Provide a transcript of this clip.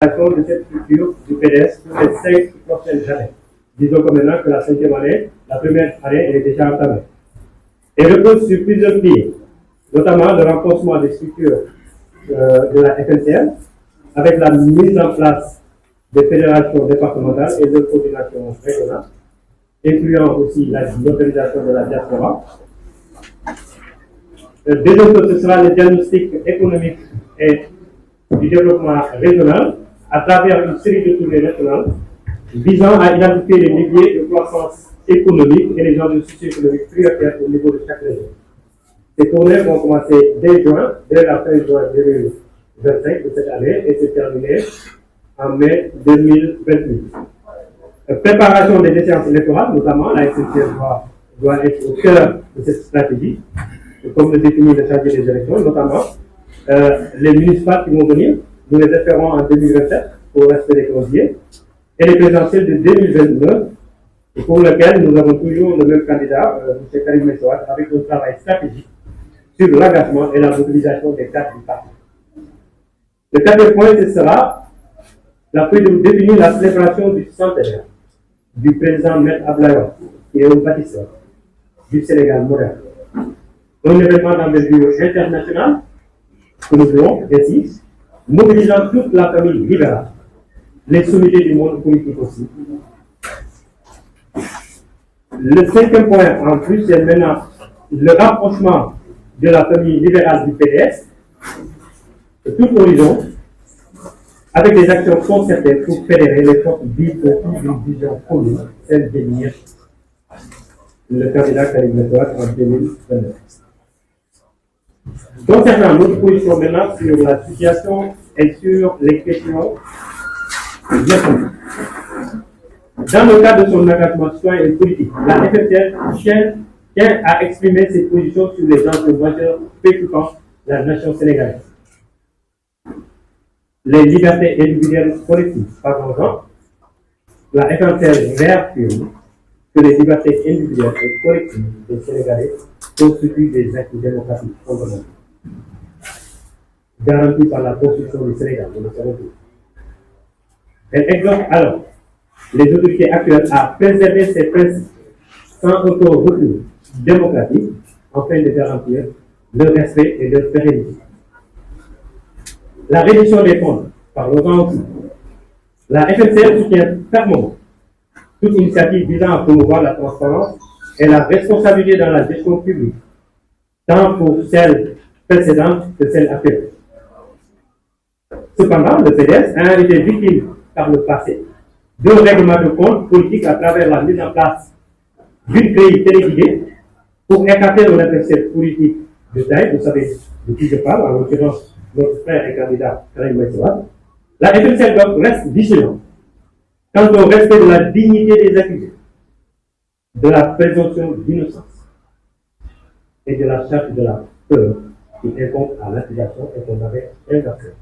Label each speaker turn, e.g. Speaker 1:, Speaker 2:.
Speaker 1: de cette structure du PDS pour les 5 prochaines années. Disons que maintenant que la 5e année, la première année, elle est déjà entamée. Et repose sur plusieurs piliers, notamment le renforcement des structures de la FNCM, avec la mise en place des fédérations départementales et de coordination régionale, incluant aussi l'organisation de la diaspora. Deuxième chose, ce sera le diagnostic économique et du développement régional à travers une série de tournées nationales visant à identifier les leviers de croissance économique et les enjeux socio-économiques prioritaires au niveau de chaque région. Ces tournées vont commencer dès la fin juin 2025 de cette année et se terminer en mai 2028. Préparation des échéances électorales, notamment, la SNCF doit être au cœur de cette stratégie, comme le définit le chargé des élections, notamment les municipales qui vont venir, nous les espérons en 2027 pour respect des calendriers, et les présidentielles de 2029, pour lesquelles nous avons toujours le même candidat, M. Karim Meïssa, avec un travail stratégique sur l'engagement et la mobilisation des cadres du parti. Le quatrième point, ce sera la prise de définir la célébration du centenaire du président Maître Abdoulaye Wade, qui est un bâtisseur du Sénégal moderne. Un événement d'envergure internationale que nous voulons ainsi, mobilisant toute la famille libérale, les sommités du monde politique aussi. Le cinquième point, en plus, c'est maintenant le rapprochement de la famille libérale du PDS, de tout horizon, avec des actions concertées pour fédérer les forces vives autour d'une vision commune, celle d'élire le candidat Karim Meïssa en 2029. Concernant notre position maintenant sur la situation et sur les questions bien communes. Dans le cadre de son engagement citoyen et politique, la FFTL tient à exprimer ses positions sur les enjeux majeurs préoccupant la nation sénégalaise. Les libertés individuelles collectives, par exemple, la FFTL réaffirme que les libertés individuelles et collectives des Sénégalais constituent des actes démocratiques fondamentaux, garantis par la Constitution du Sénégal, nous le savons tous. Elle exhorte alors les autorités actuelles à préserver ces principes sans aucun recul démocratique afin de garantir leur respect et leur pérennité. La réduction des comptes, parlons-en aussi. La FNCL soutient fermement toute initiative visant à promouvoir la transparence et la responsabilité dans la gestion publique, tant pour celle précédente que celle actuelle. Cependant, le PDS a été victime par le passé d'un règlement de compte politique à travers la mise en place d'une grille téléguidée pour écarter un adversaire politique de taille, vous savez de qui je parle, en l'occurrence notre frère et candidat Karim Meïssa. La FNCL reste vigilante quant au respect de la dignité des accusés, de la présomption d'innocence et de la charte de la peur qui incombe à l'accusation et qu'on avait inversée.